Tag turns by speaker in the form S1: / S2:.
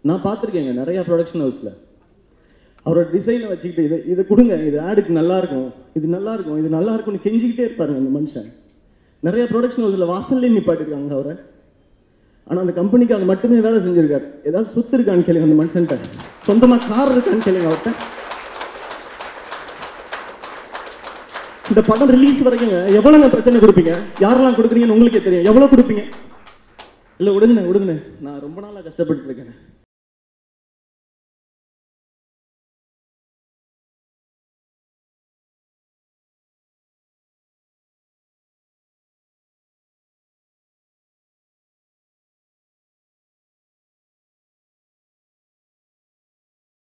S1: நான் பார்த்துருக்கேங்க நிறையா ப்ரொடக்ஷன் ஹவுஸில் அவரோட டிசைனை வச்சுக்கிட்டு இதை கொடுங்க, இது ஆடுக்கு நல்லாயிருக்கும், இது நல்லாயிருக்கும், இது நல்லாயிருக்கும்னு கெஞ்சிக்கிட்டே இருப்பாருங்க அந்த மனுஷன். நிறையா ப்ரொடக்ஷன் ஹவுஸில் வாசல்லே நிப்பாட்டிருக்காங்க அவரை. ஆனால் அந்த கம்பெனிக்காக மட்டுமே வேலை செஞ்சுருக்காரு. ஏதாவது சொத்து இருக்கான்னு கேளுங்க அந்த மனுஷன்ட்ட, சொந்தமாக கார் இருக்கான்னு கேளுங்க அவர்கிட்ட. இந்த படம் ரிலீஸ் வரைக்குங்க எவ்வளோங்க பிரச்சனை கொடுப்பீங்க? யாரெல்லாம் கொடுக்குறீங்கன்னு உங்களுக்கே தெரியும். எவ்வளோ கொடுப்பீங்க? இல்லை விடுங்கண்ணே, நான் ரொம்ப நாளாக கஷ்டப்பட்டு இருக்கேன்.